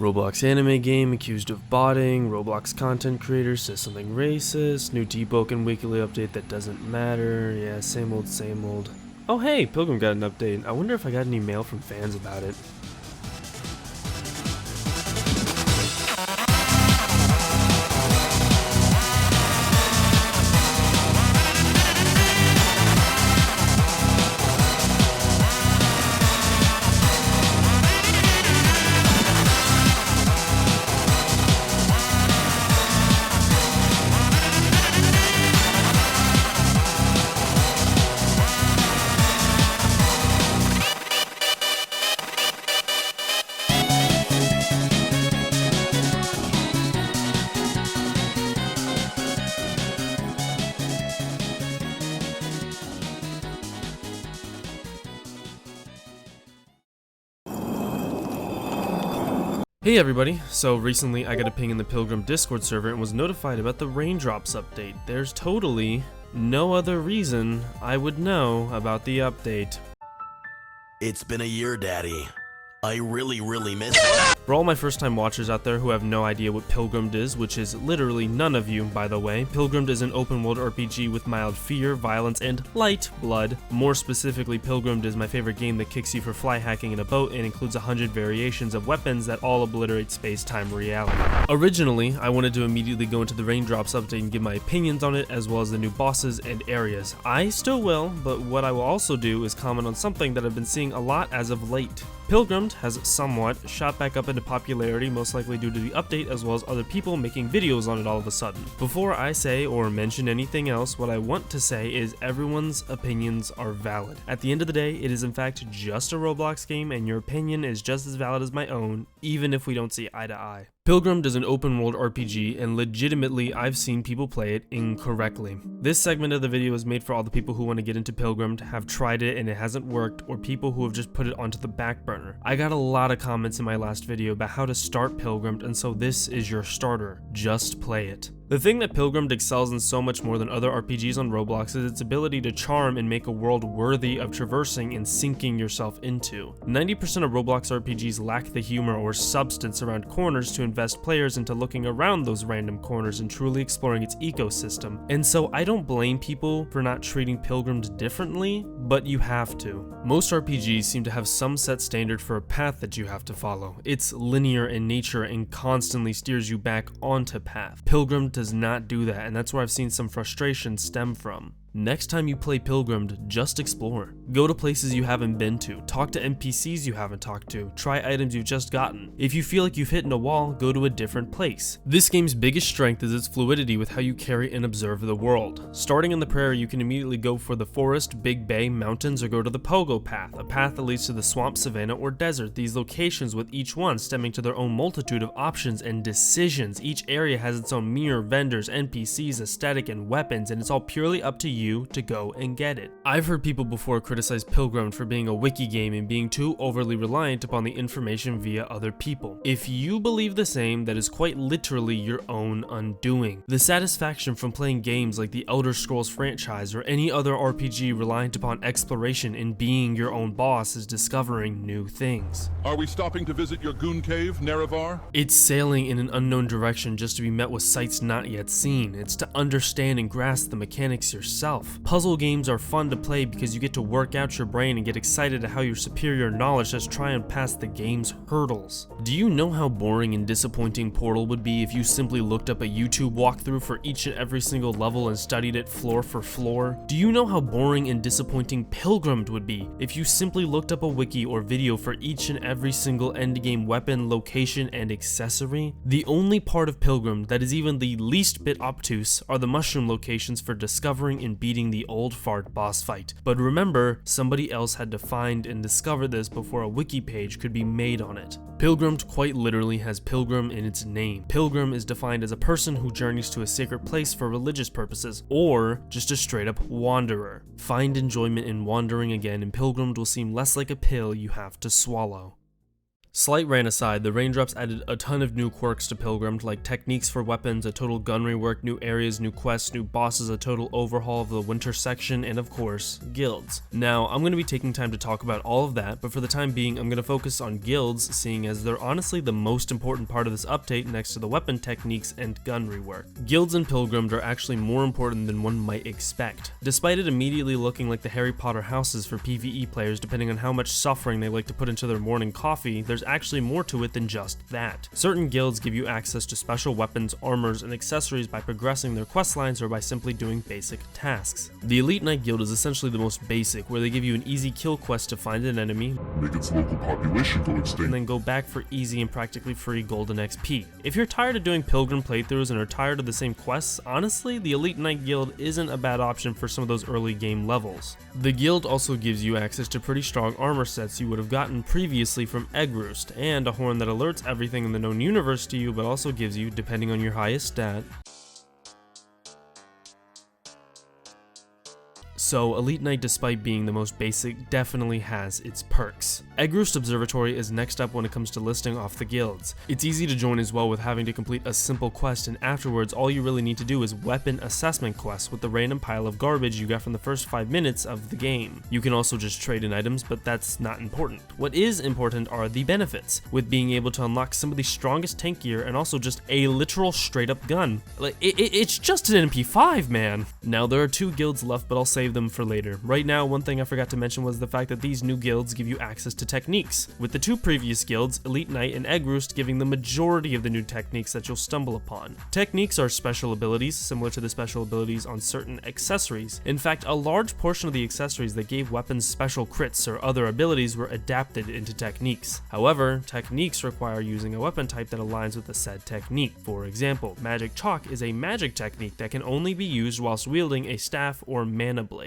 Roblox anime game accused of botting, Roblox content creator says something racist, new T-Pokémon weekly update that doesn't matter, yeah, same old, same old. Oh hey, Pilgrim got an update. I wonder if I got any mail from fans about it. Hey everybody, so recently I got a ping in the Pilgrim Discord server and was notified about the Raindrops update. There's totally no other reason I would know about the update. It's been a year, Daddy. I really miss it. For all my first time watchers out there who have no idea what Pilgrimmed is, which is literally none of you, by the way, Pilgrimmed is an open world RPG with mild fear, violence, and light blood. More specifically, Pilgrimmed is my favorite game that kicks you for fly hacking in a boat and includes 100 variations of weapons that all obliterate space-time reality. Originally, I wanted to immediately go into the Raindrops update and give my opinions on it, as well as the new bosses and areas. I still will, but what I will also do is comment on something that I've been seeing a lot as of late. Pilgrimmed has somewhat shot back up into popularity, most likely due to the update, as well as other people making videos on it all of a sudden. Before I say or mention anything else, what I want to say is everyone's opinions are valid. At the end of the day, it is in fact just a Roblox game, and your opinion is just as valid as my own, even if we don't see eye to eye. Pilgrimmed is an open world RPG, and legitimately I've seen people play it incorrectly. This segment of the video is made for all the people who want to get into Pilgrimmed, have tried it and it hasn't worked, or people who have just put it onto the back burner. I got a lot of comments in my last video about how to start Pilgrimmed, and so this is your starter. Just play it. The thing that Pilgrimmed excels in so much more than other RPGs on Roblox is its ability to charm and make a world worthy of traversing and sinking yourself into. 90% of Roblox RPGs lack the humor or substance around corners to invest players into looking around those random corners and truly exploring its ecosystem. And so I don't blame people for not treating Pilgrimmed differently, but you have to. Most RPGs seem to have some set standard for a path that you have to follow. It's linear in nature and constantly steers you back onto path. Pilgrimmed does not do that, and that's where I've seen some frustration stem from. Next time you play Pilgrimmed, just explore. Go to places you haven't been to, talk to NPCs you haven't talked to, try items you've just gotten. If you feel like you've hit a wall, go to a different place. This game's biggest strength is its fluidity with how you carry and observe the world. Starting in the prairie, you can immediately go for the forest, big bay, mountains, or go to the Pogo path, a path that leads to the swamp, savanna, or desert. These locations with each one stemming to their own multitude of options and decisions. Each area has its own mirror, vendors, NPCs, aesthetic, and weapons, and it's all purely up to you to go and get it. I've heard people before criticize Pilgrimmed for being a wiki game and being too overly reliant upon the information via other people. If you believe the same, that is quite literally your own undoing. The satisfaction from playing games like the Elder Scrolls franchise or any other RPG reliant upon exploration and being your own boss is discovering new things. Are we stopping to visit your goon cave, Nerevar? It's sailing in an unknown direction just to be met with sights not yet seen. It's to understand and grasp the mechanics yourself. Puzzle games are fun to play because you get to work out your brain and get excited at how your superior knowledge has try and pass the game's hurdles. Do you know how boring and disappointing Portal would be if you simply looked up a YouTube walkthrough for each and every single level and studied it floor for floor? Do you know how boring and disappointing Pilgrimmed would be if you simply looked up a wiki or video for each and every single endgame weapon, location, and accessory? The only part of Pilgrimmed that is even the least bit obtuse are the mushroom locations for discovering and beating the old fart boss fight. But remember, somebody else had to find and discover this before a wiki page could be made on it. Pilgrimmed quite literally has pilgrim in its name. Pilgrim is defined as a person who journeys to a sacred place for religious purposes, or just a straight up wanderer. Find enjoyment in wandering again, and Pilgrimmed will seem less like a pill you have to swallow. Slight rant aside, the Raindrops added a ton of new quirks to Pilgrimmed, like techniques for weapons, a total gun rework, new areas, new quests, new bosses, a total overhaul of the winter section, and of course, guilds. Now, I'm going to be taking time to talk about all of that, but for the time being, I'm going to focus on guilds, seeing as they're honestly the most important part of this update next to the weapon techniques and gun rework. Guilds in Pilgrimmed are actually more important than one might expect. Despite it immediately looking like the Harry Potter houses for PvE players depending on how much suffering they like to put into their morning coffee, there's actually more to it than just that. Certain guilds give you access to special weapons, armors, and accessories by progressing their quest lines or by simply doing basic tasks. The Elite Knight Guild is essentially the most basic, where they give you an easy kill quest to find an enemy, make its local population go extinct, and then go back for easy and practically free golden XP. If you're tired of doing Pilgrim playthroughs and are tired of the same quests, honestly, the Elite Knight Guild isn't a bad option for some of those early game levels. The guild also gives you access to pretty strong armor sets you would have gotten previously from Egg Roost, and a horn that alerts everything in the known universe to you, but also gives you, depending on your highest stat. So, Elite Knight, despite being the most basic, definitely has its perks. Egg Roost Observatory is next up when it comes to listing off the guilds. It's easy to join as well with having to complete a simple quest, and afterwards all you really need to do is weapon assessment quests with the random pile of garbage you got from the first 5 minutes of the game. You can also just trade in items, but that's not important. What is important are the benefits, with being able to unlock some of the strongest tank gear and also just a literal straight up gun. Like, it's just an MP5, man! Now there are 2 guilds left, but I'll save them for later. Right now, one thing I forgot to mention was the fact that these new guilds give you access to techniques, with the 2 previous guilds, Elite Knight and Egg Roost, giving the majority of the new techniques that you'll stumble upon. Techniques are special abilities, similar to the special abilities on certain accessories. In fact, a large portion of the accessories that gave weapons special crits or other abilities were adapted into techniques. However, techniques require using a weapon type that aligns with the said technique. For example, Magic Chalk is a magic technique that can only be used whilst wielding a staff or mana blade.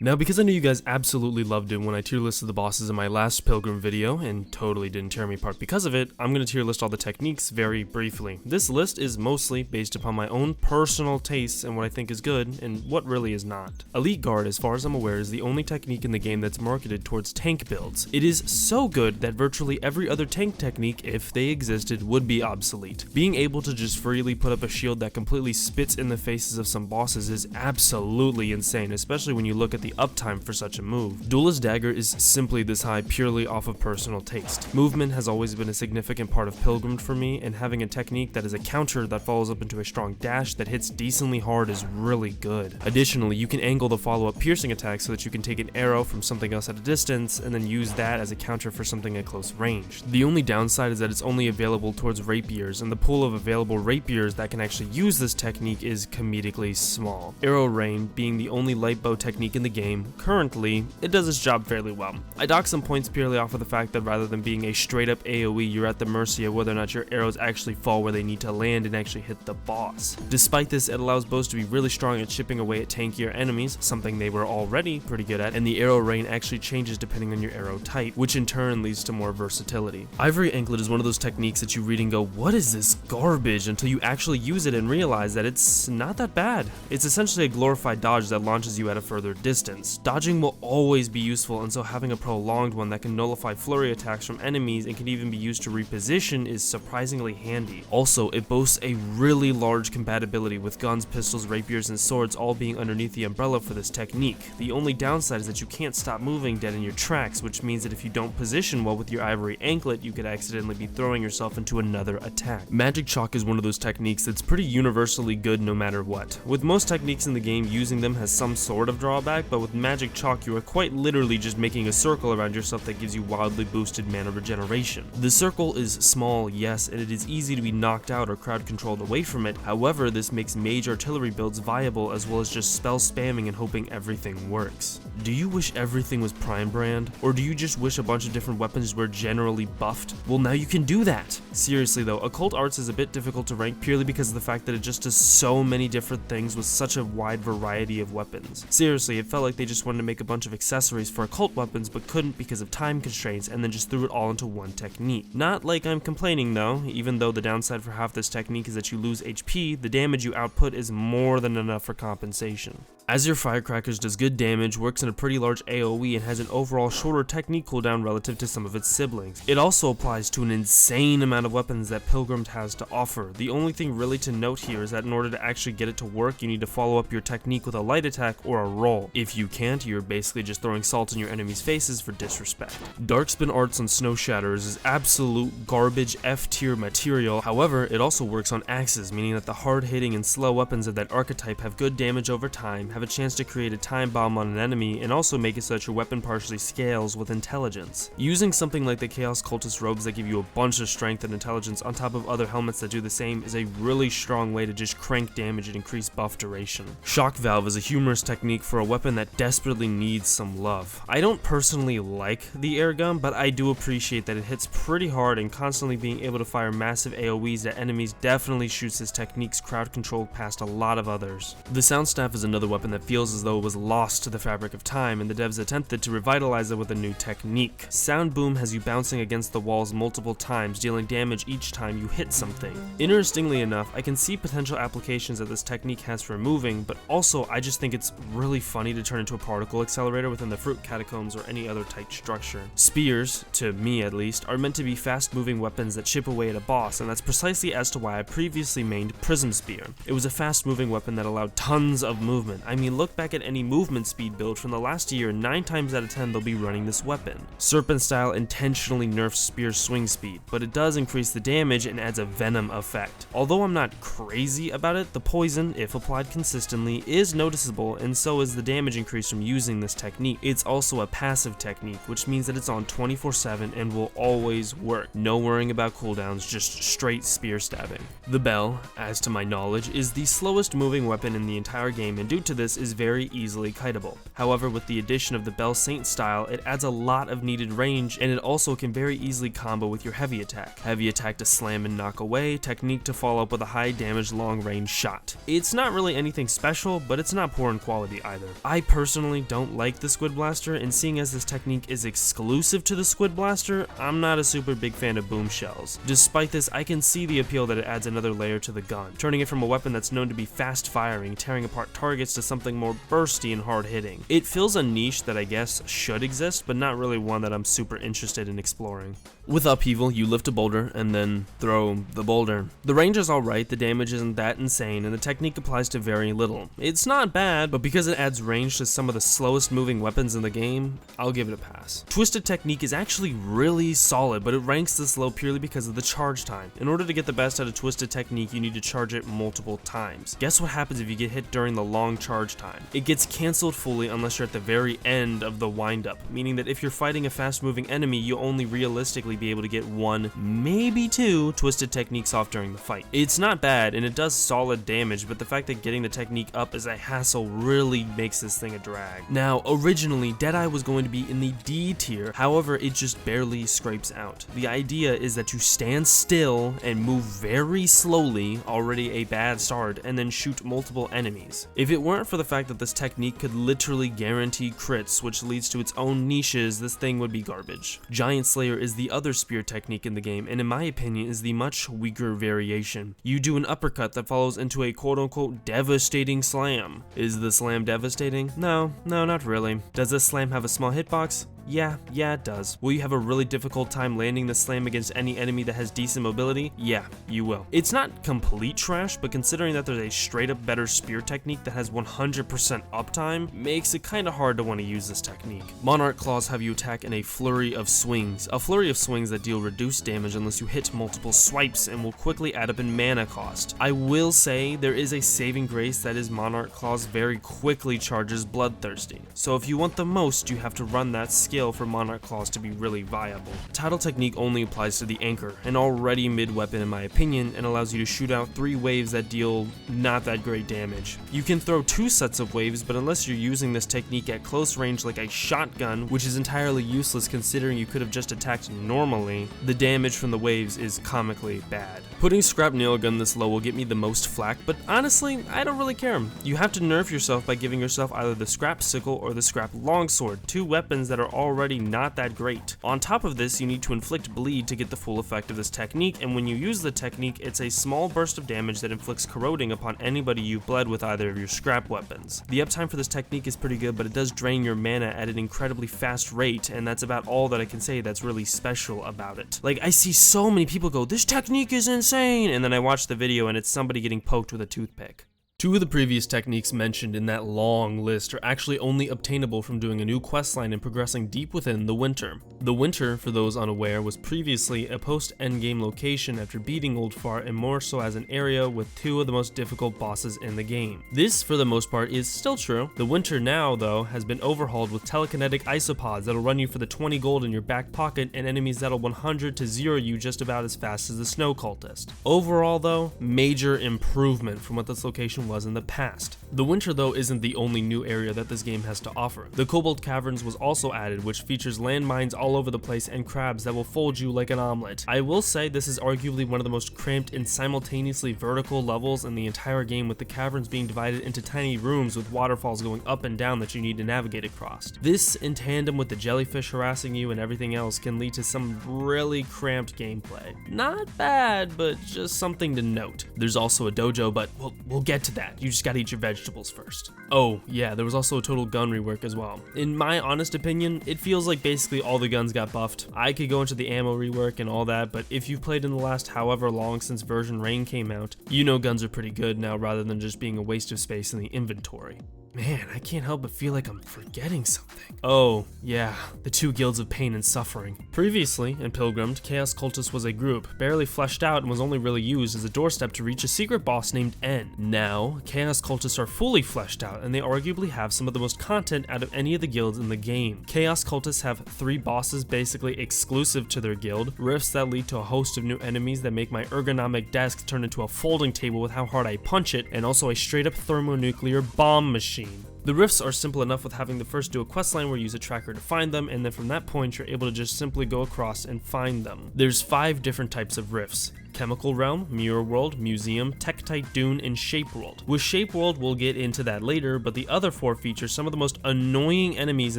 Now, because I know you guys absolutely loved it when I tier listed the bosses in my last Pilgrim video, and totally didn't tear me apart because of it, I'm going to tier list all the techniques very briefly. This list is mostly based upon my own personal tastes and what I think is good, and what really is not. Elite Guard, as far as I'm aware, is the only technique in the game that's marketed towards tank builds. It is so good that virtually every other tank technique, if they existed, would be obsolete. Being able to just freely put up a shield that completely spits in the faces of some bosses is absolutely insane, especially when you look at the uptime for such a move. Duelist Dagger is simply this high purely off of personal taste. Movement has always been a significant part of Pilgrimmed for me, and having a technique that is a counter that follows up into a strong dash that hits decently hard is really good. Additionally, you can angle the follow-up piercing attack so that you can take an arrow from something else at a distance and then use that as a counter for something at close range. The only downside is that it's only available towards rapiers, and the pool of available rapiers that can actually use this technique is comedically small. Arrow Rain being the only light bow technique in the game, currently, it does its job fairly well. I dock some points purely off of the fact that rather than being a straight up AoE, you're at the mercy of whether or not your arrows actually fall where they need to land and actually hit the boss. Despite this, it allows bows to be really strong at chipping away at tankier enemies, something they were already pretty good at, and the arrow rain actually changes depending on your arrow type, which in turn leads to more versatility. Ivory Anklet is one of those techniques that you read and go, what is this garbage, until you actually use it and realize that it's not that bad. It's essentially a glorified dodge that launches you at a further distance. Dodging will always be useful, and so having a prolonged one that can nullify flurry attacks from enemies and can even be used to reposition is surprisingly handy. Also, it boasts a really large compatibility with guns, pistols, rapiers, and swords all being underneath the umbrella for this technique. The only downside is that you can't stop moving dead in your tracks, which means that if you don't position well with your Ivory Anklet, you could accidentally be throwing yourself into another attack. Magic Chalk is one of those techniques that's pretty universally good no matter what. With most techniques in the game, using them has some sort of drawback, but with Magic Chalk you are quite literally just making a circle around yourself that gives you wildly boosted mana regeneration. The circle is small, yes, and it is easy to be knocked out or crowd controlled away from it. However, this makes mage artillery builds viable, as well as just spell spamming and hoping everything works. Do you wish everything was Prime Brand? Or do you just wish a bunch of different weapons were generally buffed? Well, now you can do that! Seriously though, Occult Arts is a bit difficult to rank purely because of the fact that it just does so many different things with such a wide variety of weapons. Seriously, it felt like they just wanted to make a bunch of accessories for occult weapons but couldn't because of time constraints, and then just threw it all into one technique. Not like I'm complaining though. Even though the downside for half this technique is that you lose HP, the damage you output is more than enough for compensation. As your Firecrackers does good damage, works in a pretty large AoE, and has an overall shorter technique cooldown relative to some of its siblings. It also applies to an insane amount of weapons that Pilgrimmed has to offer. The only thing really to note here is that in order to actually get it to work, you need to follow up your technique with a light attack or a roll. If you can't, you're basically just throwing salt in your enemies' faces for disrespect. Darkspin arts on Snow Shatterers is absolute garbage F-tier material. However, it also works on axes, meaning that the hard-hitting and slow weapons of that archetype have good damage over time, have a chance to create a time bomb on an enemy, and also make it so that your weapon partially scales with intelligence. Using something like the Chaos Cultist robes that give you a bunch of strength and intelligence on top of other helmets that do the same is a really strong way to just crank damage and increase buff duration. Shock Valve is a humorous technique for a weapon that desperately needs some love. I don't personally like the air gun, but I do appreciate that it hits pretty hard, and constantly being able to fire massive AoEs at enemies definitely shoots his techniques crowd control past a lot of others. The Sound Staff is another weapon that feels as though it was lost to the fabric of time, and the devs attempted to revitalize it with a new technique. Sound Boom has you bouncing against the walls multiple times, dealing damage each time you hit something. Interestingly enough, I can see potential applications that this technique has for moving, but also I just think it's really funny to turn into a particle accelerator within the Fruit Catacombs or any other tight structure. Spears, to me at least, are meant to be fast-moving weapons that chip away at a boss, and that's precisely as to why I previously mained Prism Spear. It was a fast-moving weapon that allowed tons of movement. I mean, look back at any movement speed build from the last year, 9 times out of 10 they'll be running this weapon. Serpent Style intentionally nerfs Spear's swing speed, but it does increase the damage and adds a venom effect. Although I'm not crazy about it, the poison, if applied consistently, is noticeable, and so is the damage increase from using this technique. It's also a passive technique, which means that it's on 24/7 and will always work. No worrying about cooldowns, just straight spear stabbing. The Bell, as to my knowledge, is the slowest moving weapon in the entire game, and due to this is very easily kitable. However, with the addition of the Bell Saint style, it adds a lot of needed range, and it also can very easily combo with your heavy attack. Heavy attack to slam and knock away, technique to follow up with a high damage long range shot. It's not really anything special, but it's not poor in quality either. I personally don't like the Squid Blaster, and seeing as this technique is exclusive to the Squid Blaster, I'm not a super big fan of boom shells. Despite this, I can see the appeal that it adds another layer to the gun, turning it from a weapon that's known to be fast firing, tearing apart targets, to something more bursty and hard hitting. It fills a niche that I guess should exist, but not really one that I'm super interested in exploring. With Upheaval, you lift a boulder and then throw the boulder. The range is alright, the damage isn't that insane, and the technique applies to very little. It's not bad, but because it adds range to some of the slowest moving weapons in the game, I'll give it a pass. Twisted Technique is actually really solid, but it ranks this low purely because of the charge time. In order to get the best out of Twisted Technique, you need to charge it multiple times. Guess what happens if you get hit during the long charge time? It gets cancelled fully unless you're at the very end of the windup, meaning that if you're fighting a fast moving enemy, you'll only realistically be able to get 1, maybe 2 Twisted Techniques off during the fight. It's not bad, and it does solid damage, but the fact that getting the technique up is a hassle really makes this thing a drag. Now, originally, Deadeye was going to be in the D tier, however, it just barely scrapes out. The idea is that you stand still and move very slowly, already a bad start, and then shoot multiple enemies. If it weren't for the fact that this technique could literally guarantee crits, which leads to its own niches, this thing would be garbage. Giant Slayer is the other spear technique in the game, and in my opinion is the much weaker variation. You do an uppercut that follows into a quote-unquote devastating slam. Is the slam devastating? No, not really. Does this slam have a small hitbox? Yeah, it does. Will you have a really difficult time landing the slam against any enemy that has decent mobility? Yeah, you will. It's not complete trash, but considering that there's a straight up better spear technique that has 100% uptime, makes it kinda hard to want to use this technique. Monarch Claws have you attack in a flurry of swings. A flurry of swings that deal reduced damage unless you hit multiple swipes and will quickly add up in mana cost. I will say there is a saving grace, that is Monarch Claws very quickly charges Bloodthirsty. So if you want the most, you have to run that skill for Monarch Claws to be really viable. Tidal Technique only applies to the Anchor, an already mid weapon in my opinion, and allows you to shoot out 3 waves that deal not that great damage. You can throw 2 sets of waves, but unless you're using this technique at close range like a shotgun, which is entirely useless considering you could have just attacked normally, the damage from the waves is comically bad. Putting Scrap Nailgun this low will get me the most flack, but honestly, I don't really care. You have to nerf yourself by giving yourself either the Scrap Sickle or the Scrap Longsword, 2 weapons that are already not that great. On top of this, you need to inflict bleed to get the full effect of this technique, and when you use the technique, it's a small burst of damage that inflicts corroding upon anybody you've bled with either of your scrap weapons. The uptime for this technique is pretty good, but it does drain your mana at an incredibly fast rate, and that's about all that I can say that's really special about it. Like, I see so many people go, "This technique is insane," and then I watch the video and it's somebody getting poked with a toothpick. Two of the previous techniques mentioned in that long list are actually only obtainable from doing a new questline and progressing deep within the Winter. The Winter, for those unaware, was previously a post-endgame location after beating Ulfar, and more so as an area with two of the most difficult bosses in the game. This, for the most part, is still true. The Winter now, though, has been overhauled with telekinetic isopods that'll run you for the 20 gold in your back pocket and enemies that'll 100 to 0 you just about as fast as the Snow Cultist. Overall, though, major improvement from what this location was in the past. The Winter, though, isn't the only new area that this game has to offer. The Cobalt Caverns was also added, which features landmines all over the place and crabs that will fold you like an omelet. I will say this is arguably one of the most cramped and simultaneously vertical levels in the entire game, with the caverns being divided into tiny rooms with waterfalls going up and down that you need to navigate across. This, in tandem with the jellyfish harassing you and everything else, can lead to some really cramped gameplay. Not bad, but just something to note. There's also a dojo, but we'll get to that. You just gotta eat your vegetables first. Oh, yeah, there was also a total gun rework as well. In my honest opinion, it feels like basically all the guns got buffed. I could go into the ammo rework and all that, but if you've played in the last however long since version Rain came out, you know guns are pretty good now rather than just being a waste of space in the inventory. Man, I can't help but feel like I'm forgetting something. Oh, yeah, the two guilds of pain and suffering. Previously, in Pilgrimmed, Chaos Cultists was a group, barely fleshed out and was only really used as a doorstep to reach a secret boss named N. Now, Chaos Cultists are fully fleshed out, and they arguably have some of the most content out of any of the guilds in the game. Chaos Cultists have 3 bosses basically exclusive to their guild, rifts that lead to a host of new enemies that make my ergonomic desk turn into a folding table with how hard I punch it, and also a straight up thermonuclear bomb machine. The rifts are simple enough with having the first do a questline where you use a tracker to find them, and then from that point you're able to just simply go across and find them. There's 5 different types of rifts: Chemical Realm, Mirror World, Museum, Tektite Dune, and Shape World. With Shape World, we'll get into that later, but the other 4 feature some of the most annoying enemies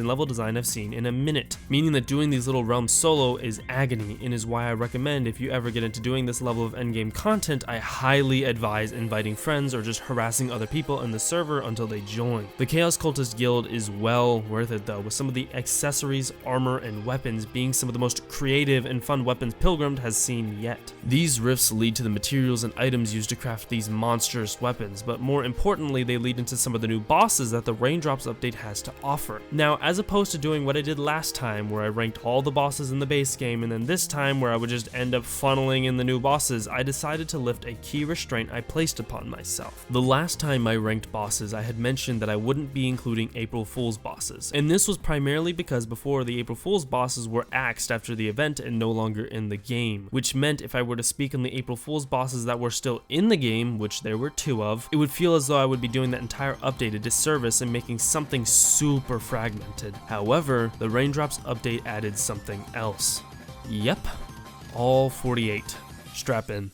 in level design I've seen in a minute, meaning that doing these little realms solo is agony, and is why I recommend if you ever get into doing this level of endgame content, I highly advise inviting friends or just harassing other people in the server until they join. The Chaos Cultist Guild is well worth it though, with some of the accessories, armor, and weapons being some of the most creative and fun weapons Pilgrimmed has seen yet. These rifts lead to the materials and items used to craft these monstrous weapons, but more importantly, they lead into some of the new bosses that the Raindrops update has to offer. Now, as opposed to doing what I did last time, where I ranked all the bosses in the base game, and then this time where I would just end up funneling in the new bosses, I decided to lift a key restraint I placed upon myself. The last time I ranked bosses, I had mentioned that I wouldn't be including April Fool's bosses, and this was primarily because before the April Fool's bosses were axed after the event and no longer in the game, which meant if I were to speak on the April Fool's bosses that were still in the game, which there were 2 of, it would feel as though I would be doing that entire update a disservice and making something super fragmented. However, the Raindrops update added something else. Yep, all 48. Strap in.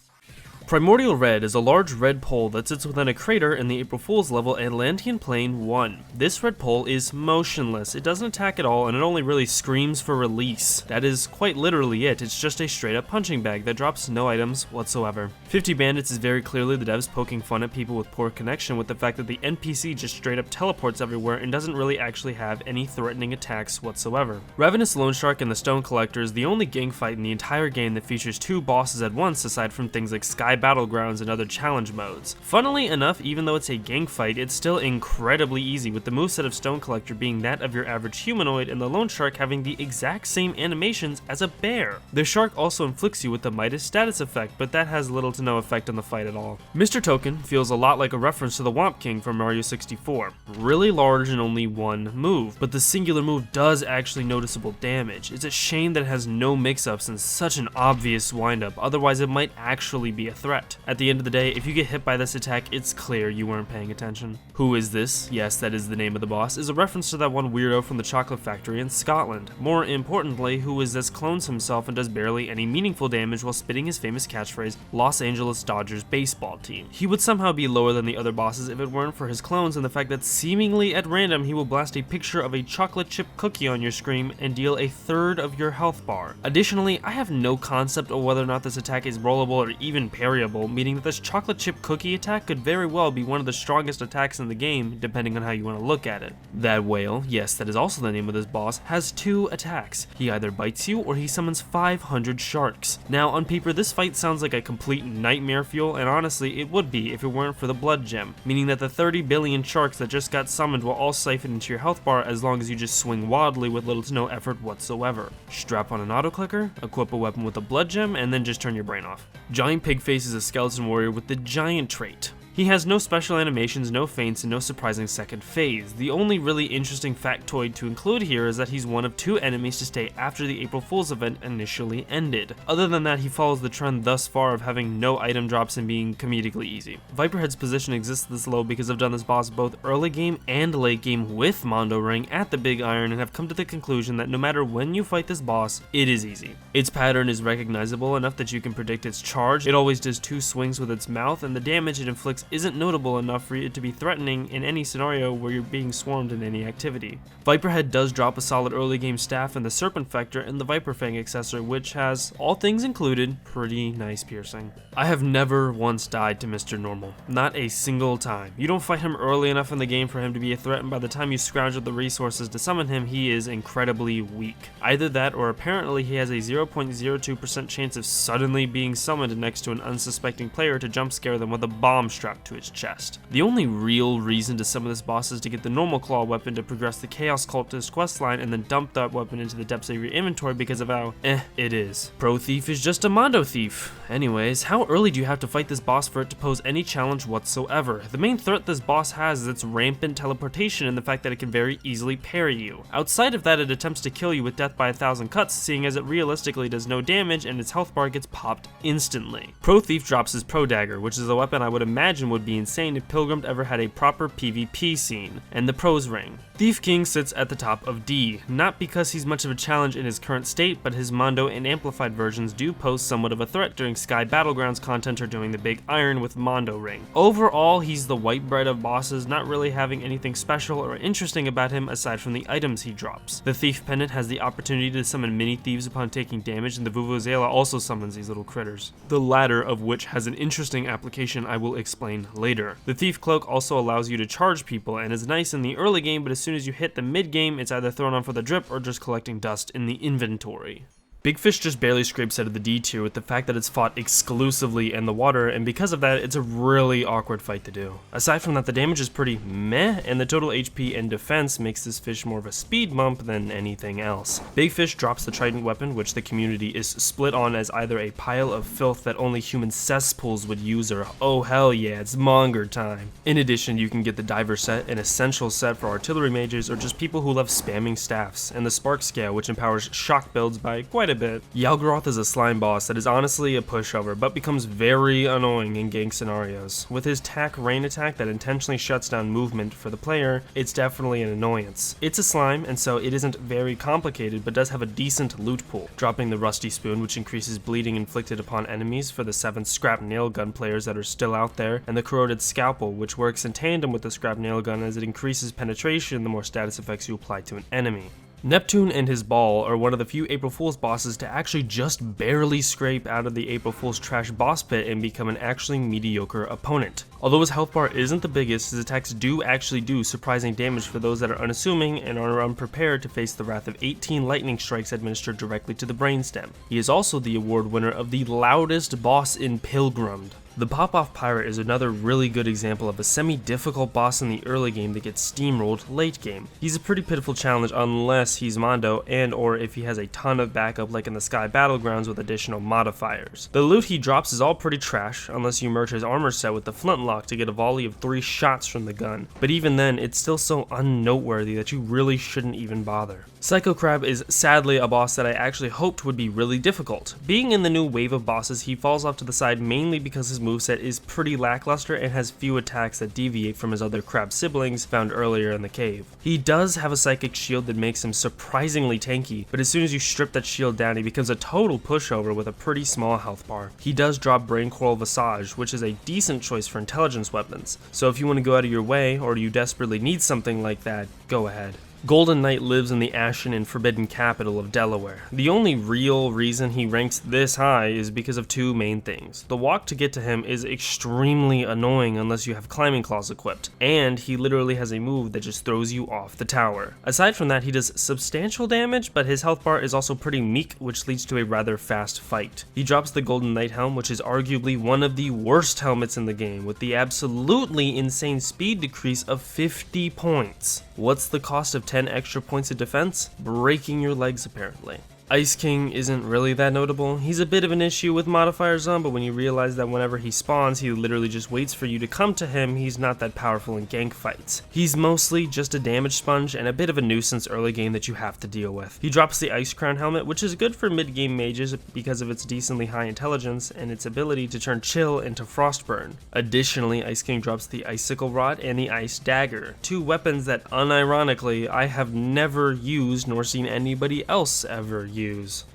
Primordial Red is a large red pole that sits within a crater in the April Fool's level Atlantean Plane 1. This red pole is motionless, it doesn't attack at all, and it only really screams for release. That is quite literally it, it's just a straight up punching bag that drops no items whatsoever. 50 Bandits is very clearly the devs poking fun at people with poor connection with the fact that the NPC just straight up teleports everywhere and doesn't really actually have any threatening attacks whatsoever. Ravenous Loan Shark and the Stone Collector is the only gang fight in the entire game that features 2 bosses at once aside from things like Sky Battlegrounds and other challenge modes. Funnily enough, even though it's a gang fight, it's still incredibly easy, with the moveset of Stone Collector being that of your average humanoid and the Lone Shark having the exact same animations as a bear. The shark also inflicts you with the Midas status effect, but that has little to no effect on the fight at all. Mr. Token feels a lot like a reference to the Womp King from Mario 64. Really large and only 1 move, but the singular move does actually noticeable damage. It's a shame that it has no mix-ups and such an obvious wind-up, otherwise it might actually be a threat. At the end of the day, if you get hit by this attack, it's clear you weren't paying attention. Who is this? Yes, that is the name of the boss, is a reference to that one weirdo from the chocolate factory in Scotland. More importantly, who is this clones himself and does barely any meaningful damage while spitting his famous catchphrase, Los Angeles Dodgers baseball team. He would somehow be lower than the other bosses if it weren't for his clones and the fact that seemingly at random he will blast a picture of a chocolate chip cookie on your screen and deal a third of your health bar. Additionally, I have no concept of whether or not this attack is rollable or even parryable, meaning that this chocolate chip cookie attack could very well be one of the strongest attacks in the game, depending on how you want to look at it. That whale, yes, that is also the name of this boss, has 2 attacks. He either bites you or he summons 500 sharks. Now, on paper, this fight sounds like a complete nightmare fuel, and honestly, it would be if it weren't for the blood gem, meaning that the 30 billion sharks that just got summoned will all siphon into your health bar as long as you just swing wildly with little to no effort whatsoever. Strap on an auto clicker, equip a weapon with a blood gem, and then just turn your brain off. Giant Pigface is a skeleton warrior with the giant trait. He has no special animations, no feints, and no surprising second phase. The only really interesting factoid to include here is that he's one of 2 enemies to stay after the April Fool's event initially ended. Other than that, he follows the trend thus far of having no item drops and being comedically easy. Viperhead's position exists this low because I've done this boss both early game and late game with Mondo Ring at the Big Iron and have come to the conclusion that no matter when you fight this boss, it is easy. Its pattern is recognizable enough that you can predict its charge. It always does 2 swings with its mouth, and the damage it inflicts isn't notable enough for it to be threatening in any scenario where you're being swarmed in any activity. Viperhead does drop a solid early game staff and the Serpent Vector and the Viper Fang accessory, which has, all things included, pretty nice piercing. I have never once died to Mr. Normal. Not a single time. You don't fight him early enough in the game for him to be a threat, and by the time you scrounge up the resources to summon him, he is incredibly weak. Either that, or apparently he has a 0.02% chance of suddenly being summoned next to an unsuspecting player to jump scare them with a bomb strapped to his chest. The only real reason to summon this boss is to get the normal claw weapon to progress the Chaos Cultist questline and then dump that weapon into the depths of your inventory because of how it is. Pro Thief is just a Mondo Thief. Anyways, how early do you have to fight this boss for it to pose any challenge whatsoever? The main threat this boss has is its rampant teleportation and the fact that it can very easily parry you. Outside of that, it attempts to kill you with death by 1,000 cuts, seeing as it realistically does no damage and its health bar gets popped instantly. Pro Thief drops his Pro Dagger, which is a weapon I would imagine would be insane if Pilgrimmed ever had a proper PvP scene, and the Pros Ring. Thief King sits at the top of D, not because he's much of a challenge in his current state, but his Mondo and Amplified versions do pose somewhat of a threat during Sky Battlegrounds content or doing the Big Iron with Mondo Ring. Overall, he's the white bread of bosses, not really having anything special or interesting about him aside from the items he drops. The Thief Pendant has the opportunity to summon mini thieves upon taking damage, and the Vuvuzela also summons these little critters, the latter of which has an interesting application I will explain later. The Thief Cloak also allows you to charge people and is nice in the early game, but as soon as you hit the mid game, it's either thrown on for the drip or just collecting dust in the inventory. Big Fish just barely scrapes out of the D tier with the fact that it's fought exclusively in the water, and because of that, it's a really awkward fight to do. Aside from that, the damage is pretty meh, and the total HP and defense makes this fish more of a speed bump than anything else. Big Fish drops the Trident weapon, which the community is split on as either a pile of filth that only human cesspools would use, or oh hell yeah, it's monger time. In addition, you can get the Diver set, an essential set for artillery mages, or just people who love spamming staffs, and the Spark Scale, which empowers shock builds by quite a bit. Yalgaroth is a slime boss that is honestly a pushover, but becomes very annoying in gank scenarios. With his Tack Rain attack that intentionally shuts down movement for the player, it's definitely an annoyance. It's a slime, and so it isn't very complicated, but does have a decent loot pool, dropping the Rusty Spoon, which increases bleeding inflicted upon enemies for the 7 Scrap Nail Gun players that are still out there, and the Corroded Scalpel, which works in tandem with the Scrap Nail Gun as it increases penetration the more status effects you apply to an enemy. Neptune and his ball are one of the few April Fool's bosses to actually just barely scrape out of the April Fool's trash boss pit and become an actually mediocre opponent. Although his health bar isn't the biggest, his attacks do actually do surprising damage for those that are unassuming and are unprepared to face the wrath of 18 lightning strikes administered directly to the brainstem. He is also the award winner of the loudest boss in Pilgrimmed. The Pop-Off Pirate is another really good example of a semi-difficult boss in the early game that gets steamrolled late game. He's a pretty pitiful challenge unless he's Mondo and or if he has a ton of backup like in the Sky Battlegrounds with additional modifiers. The loot he drops is all pretty trash unless you merge his armor set with the flintlock to get a volley of 3 shots from the gun, but even then it's still so unnoteworthy that you really shouldn't even bother. Psycho Crab is sadly a boss that I actually hoped would be really difficult. Being in the new wave of bosses, he falls off to the side mainly because his moveset is pretty lackluster and has few attacks that deviate from his other crab siblings found earlier in the cave. He does have a psychic shield that makes him surprisingly tanky, but as soon as you strip that shield down he becomes a total pushover with a pretty small health bar. He does drop Brain Coral Visage, which is a decent choice for intelligence weapons, so if you want to go out of your way or you desperately need something like that, go ahead. Golden Knight lives in the Ashen and Forbidden capital of Delaware. The only real reason he ranks this high is because of 2 main things. The walk to get to him is extremely annoying unless you have climbing claws equipped, and he literally has a move that just throws you off the tower. Aside from that, he does substantial damage, but his health bar is also pretty meek, which leads to a rather fast fight. He drops the Golden Knight helm, which is arguably one of the worst helmets in the game, with the absolutely insane speed decrease of 50 points. What's the cost of 10 extra points of defense? Breaking your legs apparently. Ice King isn't really that notable. He's a bit of an issue with modifiers on, but when you realize that whenever he spawns, he literally just waits for you to come to him, he's not that powerful in gank fights. He's mostly just a damage sponge and a bit of a nuisance early game that you have to deal with. He drops the Ice Crown helmet, which is good for mid-game mages because of its decently high intelligence and its ability to turn chill into frostburn. Additionally, Ice King drops the Icicle Rod and the Ice Dagger, 2 weapons that unironically I have never used nor seen anybody else ever use.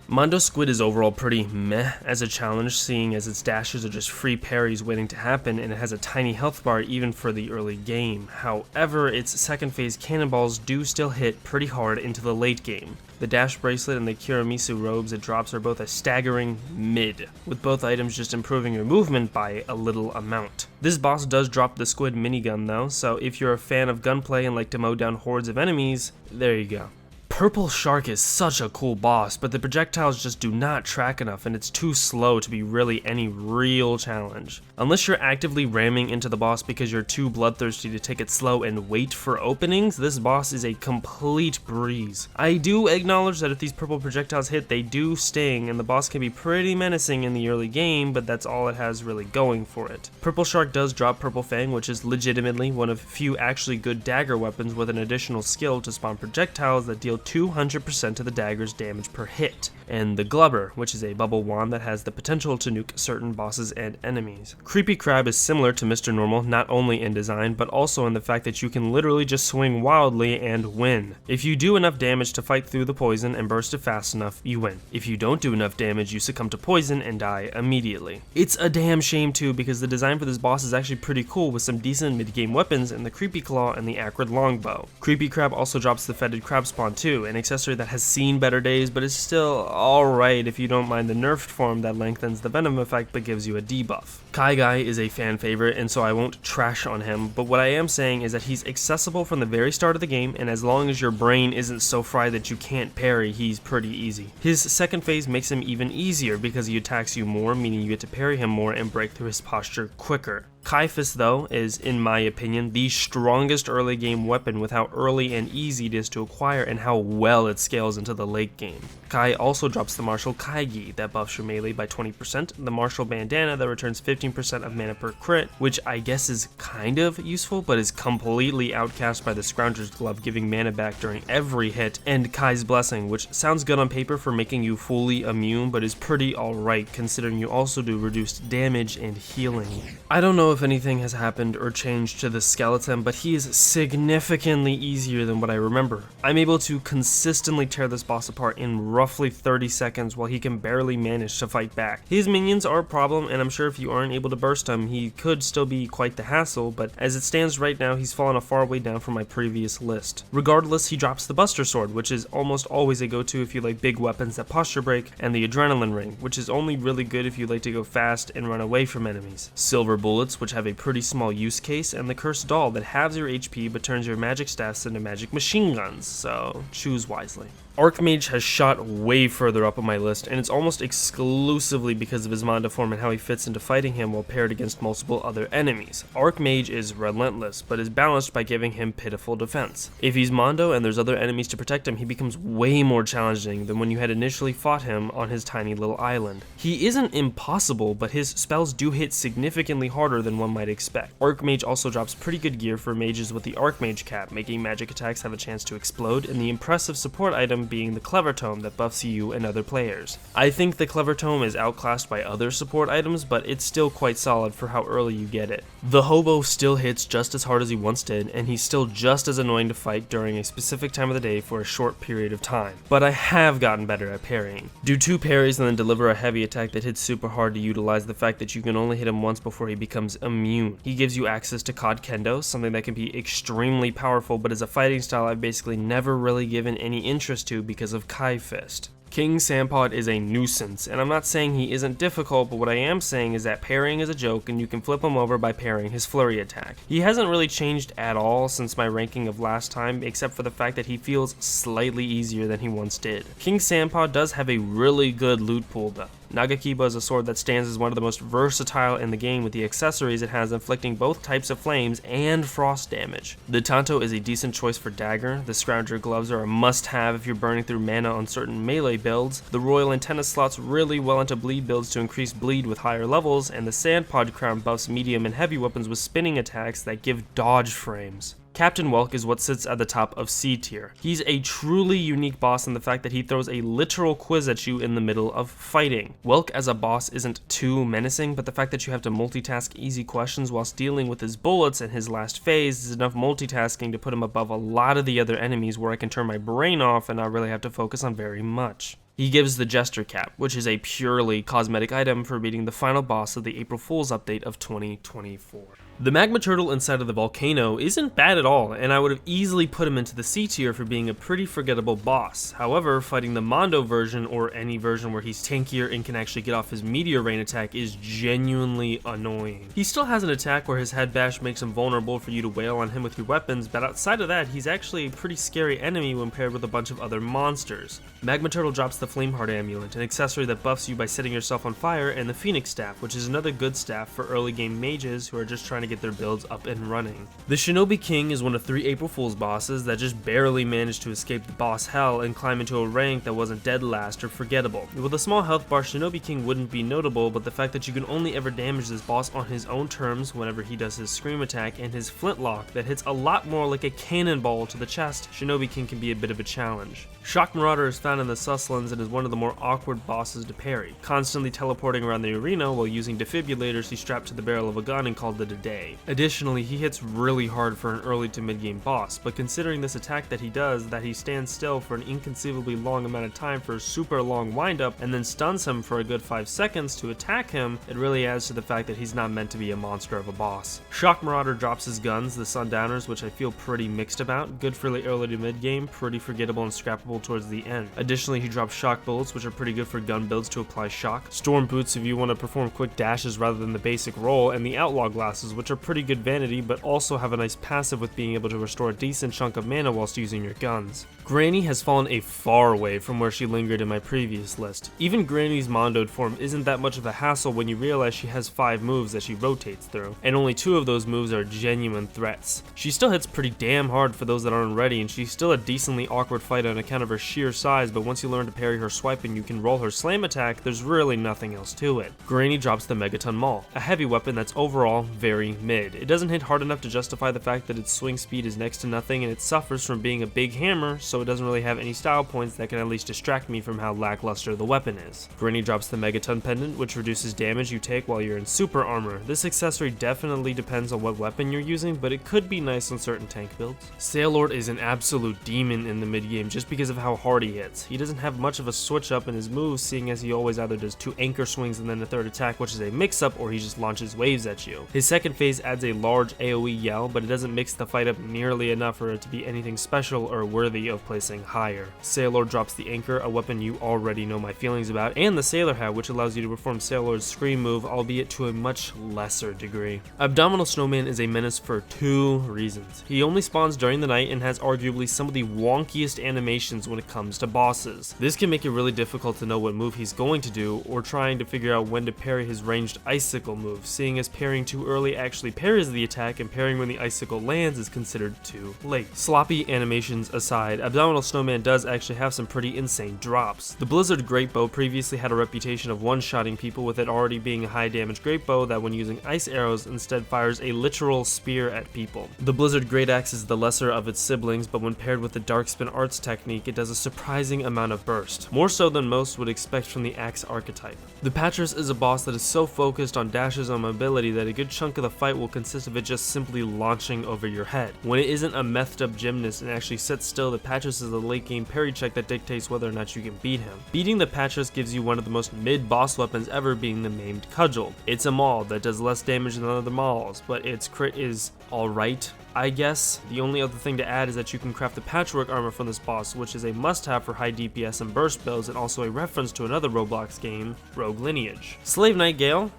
Mondo Squid is overall pretty meh as a challenge, seeing as its dashes are just free parries waiting to happen and it has a tiny health bar even for the early game. However, its second phase cannonballs do still hit pretty hard into the late game. The Dash Bracelet and the Kiramisu robes it drops are both a staggering mid, with both items just improving your movement by a little amount. This boss does drop the Squid minigun though, so if you're a fan of gunplay and like to mow down hordes of enemies, there you go. Purple Shark is such a cool boss, but the projectiles just do not track enough and it's too slow to be really any real challenge. Unless you're actively ramming into the boss because you're too bloodthirsty to take it slow and wait for openings, this boss is a complete breeze. I do acknowledge that if these purple projectiles hit, they do sting and the boss can be pretty menacing in the early game, but that's all it has really going for it. Purple Shark does drop Purple Fang, which is legitimately one of few actually good dagger weapons with an additional skill to spawn projectiles that deal 200% of the dagger's damage per hit, and the Glubber, which is a bubble wand that has the potential to nuke certain bosses and enemies. Creepy Crab is similar to Mr. Normal not only in design, but also in the fact that you can literally just swing wildly and win. If you do enough damage to fight through the poison and burst it fast enough, you win. If you don't do enough damage, you succumb to poison and die immediately. It's a damn shame too, because the design for this boss is actually pretty cool with some decent mid-game weapons in the Creepy Claw and the Acrid Longbow. Creepy Crab also drops the Fetid Crab Spawn too, an accessory that has seen better days but is still alright if you don't mind the nerfed form that lengthens the venom effect but gives you a debuff. Kai Guy is a fan favorite and so I won't trash on him, but what I am saying is that he's accessible from the very start of the game, and as long as your brain isn't so fried that you can't parry, he's pretty easy. His second phase makes him even easier because he attacks you more, meaning you get to parry him more and break through his posture quicker. Kai Fist though is, in my opinion, the strongest early game weapon with how early and easy it is to acquire and how well it scales into the late game. Kai also drops the Martial Kaigi that buffs your melee by 20%, the Martial Bandana that returns 15% of mana per crit, which I guess is kind of useful but is completely outcast by the Scrounger's Glove giving mana back during every hit, and Kai's Blessing, which sounds good on paper for making you fully immune but is pretty alright considering you also do reduced damage and healing. I don't know if anything has happened or changed to the skeleton, but he is significantly easier than what I remember. I'm able to consistently tear this boss apart in roughly 30 seconds while he can barely manage to fight back. His minions are a problem, and I'm sure if you aren't able to burst him, he could still be quite the hassle, but as it stands right now, he's fallen a far way down from my previous list. Regardless, he drops the Buster Sword, which is almost always a go-to if you like big weapons that posture break, and the Adrenaline Ring, which is only really good if you like to go fast and run away from enemies. Silver Bullets, which have a pretty small use case, and the Cursed Doll that halves your HP but turns your magic staffs into magic machine guns, so choose wisely. Archmage has shot way further up on my list, and it's almost exclusively because of his Mondo form and how he fits into fighting him while paired against multiple other enemies. Archmage is relentless, but is balanced by giving him pitiful defense. If he's Mondo and there's other enemies to protect him, he becomes way more challenging than when you had initially fought him on his tiny little island. He isn't impossible, but his spells do hit significantly harder than one might expect. Archmage also drops pretty good gear for mages with the Archmage cap, making magic attacks have a chance to explode, and the impressive support item being the Clever Tome that buffs you and other players. I think the Clever Tome is outclassed by other support items, but it's still quite solid for how early you get it. The Hobo still hits just as hard as he once did, and he's still just as annoying to fight during a specific time of the day for a short period of time. But I have gotten better at parrying. Do 2 parries and then deliver a heavy attack that hits super hard to utilize the fact that you can only hit him once before he becomes immune. He gives you access to Cod Kendo, something that can be extremely powerful, but is a fighting style I've basically never really given any interest to because of Kai Fist. King Sampod is a nuisance, and I'm not saying he isn't difficult, but what I am saying is that parrying is a joke and you can flip him over by parrying his flurry attack. He hasn't really changed at all since my ranking of last time, except for the fact that he feels slightly easier than he once did. King Sampod does have a really good loot pool though. Nagakiba is a sword that stands as one of the most versatile in the game with the accessories it has inflicting both types of flames and frost damage. The Tanto is a decent choice for dagger, the Scrounger gloves are a must-have if you're burning through mana on certain melee builds, the Royal Antenna slots really well into bleed builds to increase bleed with higher levels, and the Sandpod crown buffs medium and heavy weapons with spinning attacks that give dodge frames. Captain Welk is what sits at the top of C tier. He's a truly unique boss in the fact that he throws a literal quiz at you in the middle of fighting. Welk as a boss isn't too menacing, but the fact that you have to multitask easy questions whilst dealing with his bullets in his last phase is enough multitasking to put him above a lot of the other enemies where I can turn my brain off and not really have to focus on very much. He gives the Jester Cap, which is a purely cosmetic item for beating the final boss of the April Fool's update of 2024. The magma turtle inside of the volcano isn't bad at all, and I would have easily put him into the C tier for being a pretty forgettable boss. However, fighting the Mondo version, or any version where he's tankier and can actually get off his meteor rain attack, is genuinely annoying. He still has an attack where his head bash makes him vulnerable for you to wail on him with your weapons, but outside of that, he's actually a pretty scary enemy when paired with a bunch of other monsters. Magma Turtle drops the Flameheart Amulet, an accessory that buffs you by setting yourself on fire, and the Phoenix Staff, which is another good staff for early game mages who are just trying to get their builds up and running. The Shinobi King is one of 3 April Fool's bosses that just barely managed to escape the boss hell and climb into a rank that wasn't dead last or forgettable. With a small health bar, Shinobi King wouldn't be notable, but the fact that you can only ever damage this boss on his own terms whenever he does his scream attack and his flintlock that hits a lot more like a cannonball to the chest, Shinobi King can be a bit of a challenge. Shock Marauder is found in the Susslands and is one of the more awkward bosses to parry, constantly teleporting around the arena while using defibrillators he strapped to the barrel of a gun and called it a day. Additionally, he hits really hard for an early to mid-game boss, but considering this attack that he does, that he stands still for an inconceivably long amount of time for a super long windup and then stuns him for a good 5 seconds to attack him, it really adds to the fact that he's not meant to be a monster of a boss. Shock Marauder drops his guns, the Sundowners, which I feel pretty mixed about, good for the early to mid-game, pretty forgettable and scrappable towards the end. Additionally, he drops Shock Bullets, which are pretty good for gun builds to apply shock, Storm Boots if you want to perform quick dashes rather than the basic roll, and the Outlaw Glasses, which are pretty good vanity but also have a nice passive with being able to restore a decent chunk of mana whilst using your guns. Granny has fallen a far way from where she lingered in my previous list. Even Granny's Mondoed form isn't that much of a hassle when you realize she has 5 moves that she rotates through, and only 2 of those moves are genuine threats. She still hits pretty damn hard for those that aren't ready, and she's still a decently awkward fight on account of her sheer size, but once you learn to parry her swipe and you can roll her slam attack, there's really nothing else to it. Granny drops the Megaton Maul, a heavy weapon that's overall very mid. It doesn't hit hard enough to justify the fact that its swing speed is next to nothing, and it suffers from being a big hammer, so it doesn't really have any style points that can at least distract me from how lackluster the weapon is. Granny drops the Megaton Pendant, which reduces damage you take while you're in super armor. This accessory definitely depends on what weapon you're using, but it could be nice on certain tank builds. Sailord is an absolute demon in the mid game just because of how hard he hits. He doesn't have much of a switch up in his moves, seeing as he always either does 2 anchor swings and then a 3rd attack, which is a mix up, or he just launches waves at you. His second phase adds a large AoE yell, but it doesn't mix the fight up nearly enough for it to be anything special or worthy of placing higher. Sailor drops the Anchor, a weapon you already know my feelings about, and the Sailor Hat, which allows you to perform Sailor's Scream move, albeit to a much lesser degree. Abdominal Snowman is a menace for 2 reasons. He only spawns during the night and has arguably some of the wonkiest animations when it comes to bosses. This can make it really difficult to know what move he's going to do, or trying to figure out when to parry his ranged Icicle move, seeing as parrying too early actually parries the attack, and parrying when the Icicle lands is considered too late. Sloppy animations aside, Abdominal Snowman does actually have some pretty insane drops. The Blizzard Great Bow previously had a reputation of one-shotting people, with it already being a high damage Great Bow that when using ice arrows instead fires a literal spear at people. The Blizzard Great Axe is the lesser of its siblings, but when paired with the Dark Spin Arts technique, it does a surprising amount of burst, more so than most would expect from the axe archetype. The Patras is a boss that is so focused on dashes on mobility that a good chunk of the fight will consist of it just simply launching over your head. When it isn't a methed up gymnast and actually sits still, the Patras is a late game parry check that dictates whether or not you can beat him. Beating the Patras gives you one of the most mid-boss weapons ever, being the Maimed Cudgel. It's a maul that does less damage than other mauls, but its crit is alright, I guess. The only other thing to add is that you can craft the patchwork armor from this boss, which is a must-have for high DPS and burst builds, and also a reference to another Roblox game, Rogue Lineage. Slave Knight Gale,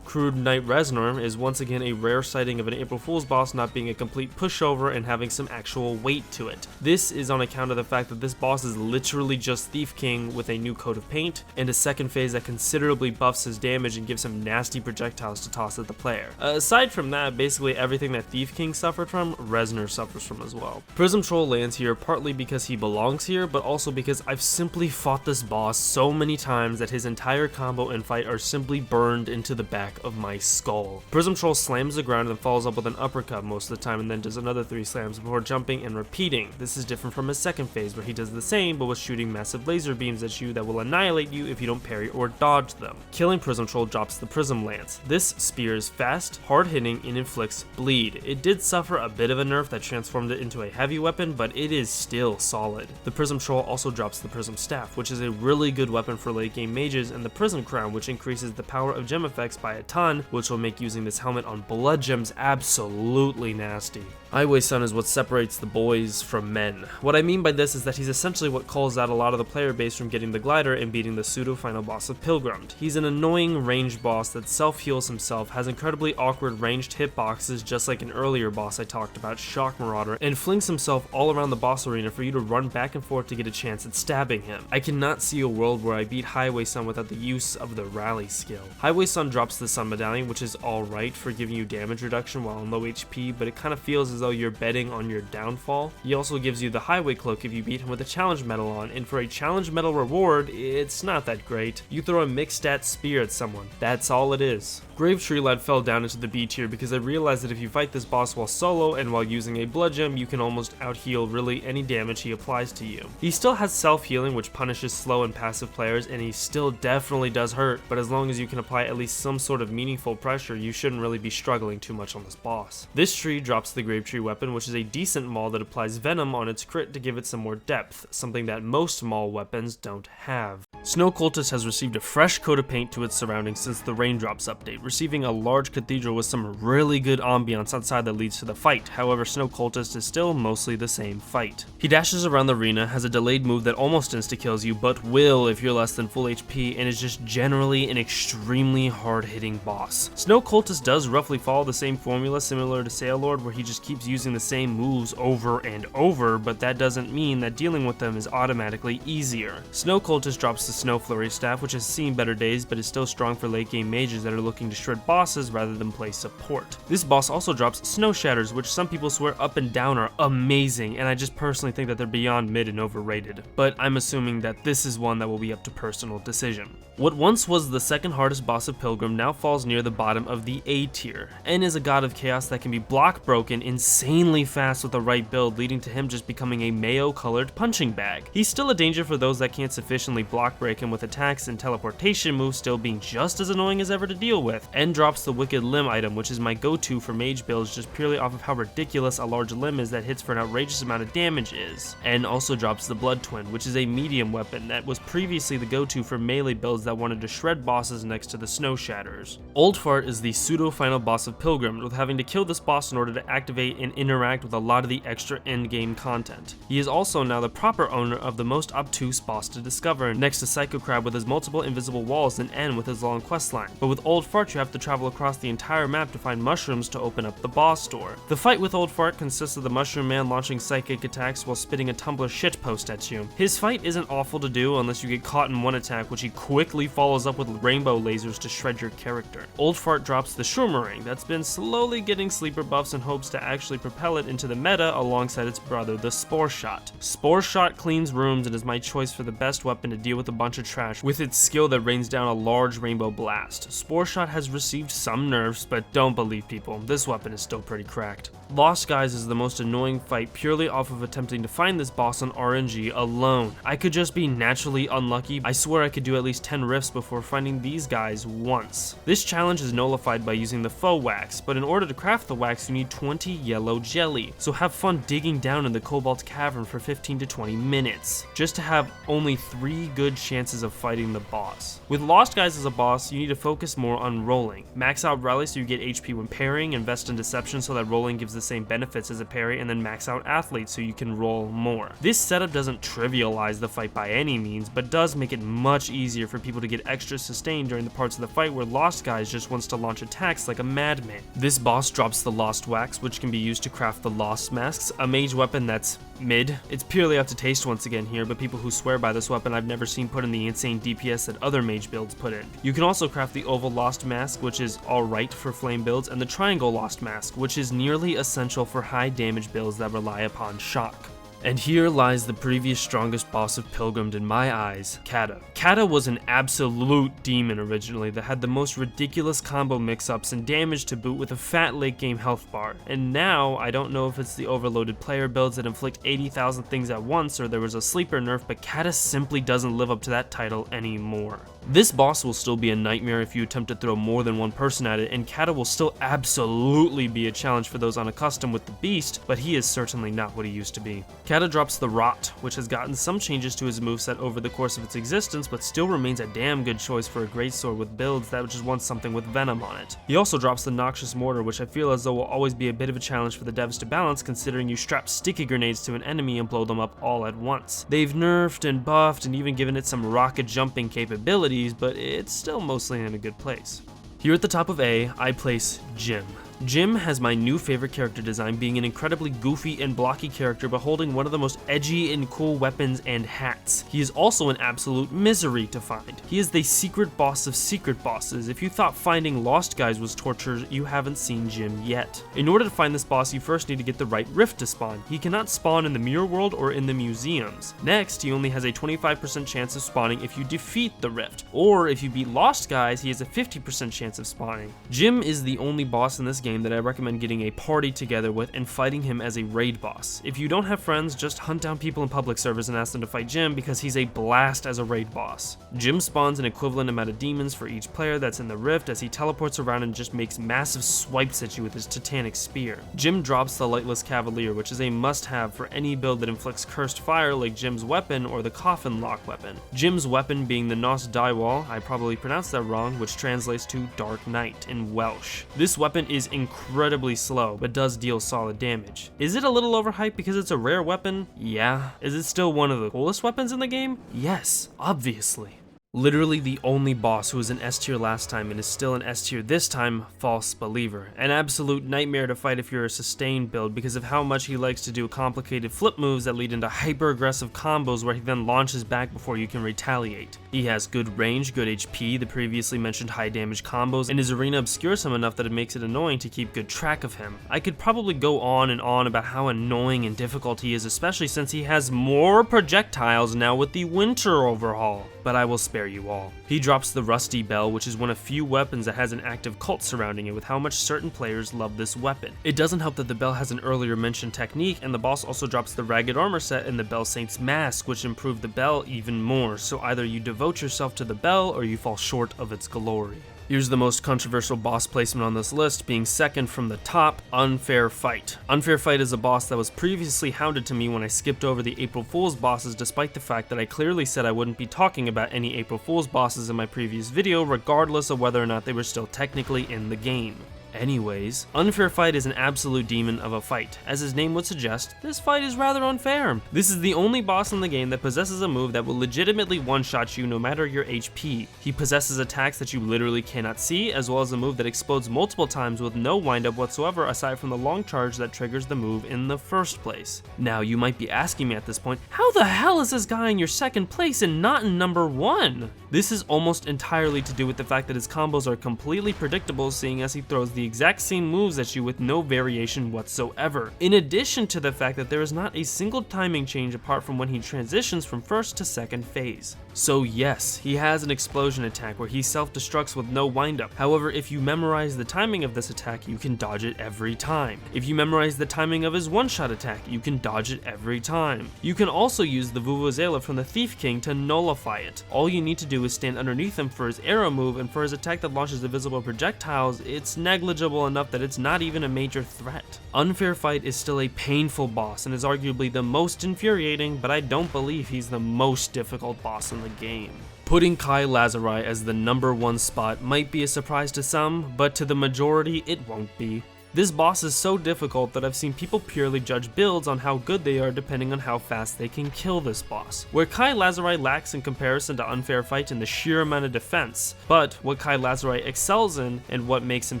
Crude Knight Reznor, is once again a rare sighting of an April Fool's boss not being a complete pushover and having some actual weight to it. This is on account of the fact that this boss is literally just Thief King with a new coat of paint, and a second phase that considerably buffs his damage and gives him nasty projectiles to toss at the player. Aside from that, basically everything that Thief King suffered from, Reznor suffers from as well. Prism Troll lands here partly because he belongs here, but also because I've simply fought this boss so many times that his entire combo and fight are simply burned into the back of my skull. Prism Troll slams the ground and follows up with an uppercut most of the time, and then does another 3 slams before jumping and repeating. This is different from his second phase, where he does the same but with shooting massive laser beams at you that will annihilate you if you don't parry or dodge them. Killing Prism Troll drops the Prism Lance. This spear is fast, hard hitting, and inflicts bleed. It did suffer a bit of a nerf that transformed it into a heavy weapon, but it is still solid. The Prism Troll also drops the Prism Staff, which is a really good weapon for late game mages, and the Prism Crown, which increases the power of gem effects by a ton, which will make using this helmet on blood gems absolutely nasty. Highway Sun is what separates the boys from men. What I mean by this is that he's essentially what calls out a lot of the player base from getting the glider and beating the pseudo final boss of Pilgrammed. He's an annoying ranged boss that self-heals himself, has incredibly awkward ranged hitboxes just like an earlier boss I talked about, Shock Marauder, and flings himself all around the boss arena for you to run back and forth to get a chance at stabbing him. I cannot see a world where I beat Highway Sun without the use of the rally skill. Highway Sun drops the Sun Medallion, which is alright for giving you damage reduction while on low HP, but it kind of feels as though you're betting on your downfall. He also gives you the Highway Cloak if you beat him with a challenge medal on, and for a challenge medal reward, it's not that great. You throw a mixed stat spear at someone. That's all it is. Grave Tree Lad fell down into the B tier because I realized that if you fight this boss while solo and while using a blood gem, you can almost out-heal really any damage he applies to you. He still has self-healing, which punishes slow and passive players, and he still definitely does hurt, but as long as you can apply at least some sort of meaningful pressure, you shouldn't really be struggling too much on this boss. This tree drops the Grave Tree weapon, which is a decent maul that applies venom on its crit to give it some more depth, something that most maul weapons don't have. Snow Cultist has received a fresh coat of paint to its surroundings since the Raindrops update, receiving a large cathedral with some really good ambiance outside that leads to the fight. However, Snow Cultist is still mostly the same fight. He dashes around the arena, has a delayed move that almost insta-kills you, but will if you're less than full HP, and is just generally an extremely hard-hitting boss. Snow Cultist does roughly follow the same formula similar to Sailor, where he just keeps using the same moves over and over, but that doesn't mean that dealing with them is automatically easier. Snow Cultist drops the Snow Flurry staff, which has seen better days, but is still strong for late game mages that are looking to shred bosses rather than play support. This boss also drops Snow Shatters, which some people swear up and down are amazing, and I just personally think that they're beyond mid and overrated, but I'm assuming that this is one that will be up to personal decision. What once was the second hardest boss of Pilgrim now falls near the bottom of the A tier. N is a god of chaos that can be block broken in insanely fast with the right build, leading to him just becoming a mayo-colored punching bag. He's still a danger for those that can't sufficiently block break him with attacks, and teleportation moves still being just as annoying as ever to deal with. N drops the Wicked Limb item, which is my go-to for mage builds just purely off of how ridiculous a large limb is that hits for an outrageous amount of damage is. N also drops the Blood Twin, which is a medium weapon that was previously the go-to for melee builds that wanted to shred bosses next to the Snow Shatters. Old Fart is the pseudo-final boss of Pilgrimmed, with having to kill this boss in order to activate and interact with a lot of the extra endgame content. He is also now the proper owner of the most obtuse boss to discover, next to Psycho Crab with his multiple invisible walls and N with his long questline. But with Old Fart you have to travel across the entire map to find mushrooms to open up the boss door. The fight with Old Fart consists of the Mushroom Man launching psychic attacks while spitting a Tumblr shitpost at you. His fight isn't awful to do unless you get caught in one attack, which he quickly follows up with rainbow lasers to shred your character. Old Fart drops the Shroomerang that's been slowly getting sleeper buffs in hopes to actually propel it into the meta alongside its brother, the Spore Shot. Spore Shot cleans rooms and is my choice for the best weapon to deal with a bunch of trash with its skill that rains down a large rainbow blast. Spore Shot has received some nerfs, but don't believe people, this weapon is still pretty cracked. Lost Guys is the most annoying fight purely off of attempting to find this boss on RNG alone. I could just be naturally unlucky. I swear I could do at least 10 rifts before finding these guys once. This challenge is nullified by using the faux wax, but in order to craft the wax you need 20 yellow jelly, so have fun digging down in the Cobalt Cavern for 15 to 20 minutes, just to have only 3 good chances of fighting the boss. With Lost Guys as a boss, you need to focus more on rolling. Max out Rally so you get HP when parrying, invest in Deception so that rolling gives the same benefits as a parry, and then max out Athlete so you can roll more. This setup doesn't trivialize the fight by any means, but does make it much easier for people to get extra sustained during the parts of the fight where Lost Guys just wants to launch attacks like a madman. This boss drops the Lost Wax, which can be used to craft the Lost Masks, a mage weapon that's mid. It's purely up to taste once again here, but people who swear by this weapon I've never seen put in the insane DPS that other mage builds put in. You can also craft the Oval Lost Mask, which is alright for flame builds, and the Triangle Lost Mask, which is nearly essential for high damage builds that rely upon shock. And here lies the previous strongest boss of Pilgrimmed in my eyes, Kata. Kata was an absolute demon originally that had the most ridiculous combo mix-ups and damage to boot with a fat late game health bar. And now, I don't know if it's the overloaded player builds that inflict 80,000 things at once or there was a sleeper nerf, but Kata simply doesn't live up to that title anymore. This boss will still be a nightmare if you attempt to throw more than one person at it, and Kata will still absolutely be a challenge for those unaccustomed with the beast, but he is certainly not what he used to be. Kata drops the Rot, which has gotten some changes to his moveset over the course of its existence, but still remains a damn good choice for a greatsword with builds that just want something with venom on it. He also drops the Noxious Mortar, which I feel as though will always be a bit of a challenge for the devs to balance, considering you strap sticky grenades to an enemy and blow them up all at once. They've nerfed and buffed and even given it some rocket jumping capabilities, but it's still mostly in a good place. Here at the top of A, I place Jim. Jim has my new favorite character design, being an incredibly goofy and blocky character but holding one of the most edgy and cool weapons and hats. He is also an absolute misery to find. He is the secret boss of secret bosses. If you thought finding Lost Guys was torture, you haven't seen Jim yet. In order to find this boss, you first need to get the right rift to spawn. He cannot spawn in the mirror world or in the museums. Next, he only has a 25% chance of spawning if you defeat the rift, or if you beat Lost Guys, he has a 50% chance of spawning. Jim is the only boss in this game that I recommend getting a party together with and fighting him as a raid boss. If you don't have friends, just hunt down people in public servers and ask them to fight Jim because he's a blast as a raid boss. Jim spawns an equivalent amount of demons for each player that's in the rift as he teleports around and just makes massive swipes at you with his titanic spear. Jim drops the Lightless Cavalier, which is a must-have for any build that inflicts cursed fire like Jim's weapon or the Coffin Lock weapon. Jim's weapon being the Nos Daiwal, I probably pronounced that wrong, which translates to Dark Knight in Welsh. This weapon is incredibly slow, but does deal solid damage. Is it a little overhyped because it's a rare weapon? Yeah. Is it still one of the coolest weapons in the game? Yes, obviously. Literally the only boss who was an S tier last time and is still an S tier this time, False Believer. An absolute nightmare to fight if you're a sustained build because of how much he likes to do complicated flip moves that lead into hyper aggressive combos where he then launches back before you can retaliate. He has good range, good HP, the previously mentioned high damage combos, and his arena obscures him enough that it makes it annoying to keep good track of him. I could probably go on and on about how annoying and difficult he is, especially since he has more projectiles now with the winter overhaul, but I will spare spare you all. He drops the Rusty Bell, which is one of few weapons that has an active cult surrounding it with how much certain players love this weapon. It doesn't help that the bell has an earlier mentioned technique, and the boss also drops the Ragged Armor set and the Bell Saint's Mask, which improve the bell even more, so either you devote yourself to the bell or you fall short of its glory. Here's the most controversial boss placement on this list, being second from the top, Unfair Fight. Unfair Fight is a boss that was previously hounded to me when I skipped over the April Fool's bosses, despite the fact that I clearly said I wouldn't be talking about any April Fool's bosses in my previous video, regardless of whether or not they were still technically in the game. Anyways, Unfair Fight is an absolute demon of a fight. As his name would suggest, this fight is rather unfair. This is the only boss in the game that possesses a move that will legitimately one-shot you no matter your HP. He possesses attacks that you literally cannot see, as well as a move that explodes multiple times with no windup whatsoever aside from the long charge that triggers the move in the first place. Now, you might be asking me at this point, how the hell is this guy in your second place and not in number 1? This is almost entirely to do with the fact that his combos are completely predictable, seeing as he throws the exact same moves at you with no variation whatsoever. In addition to the fact that there is not a single timing change apart from when he transitions from first to second phase. So yes, he has an explosion attack where he self-destructs with no windup. However, if you memorize the timing of this attack, you can dodge it every time. If you memorize the timing of his one-shot attack, you can dodge it every time. You can also use the Vuvuzela from the Thief King to nullify it. All you need to do is stand underneath him for his arrow move, and for his attack that launches invisible projectiles, it's negligible enough that it's not even a major threat. Unfair Fight is still a painful boss and is arguably the most infuriating, but I don't believe he's the most difficult boss in the game. Putting Kai Lazari as the number 1 spot might be a surprise to some, but to the majority it won't be. This boss is so difficult that I've seen people purely judge builds on how good they are depending on how fast they can kill this boss. Where Kai Lazari lacks in comparison to Unfair Fight in the sheer amount of defense, but what Kai Lazari excels in and what makes him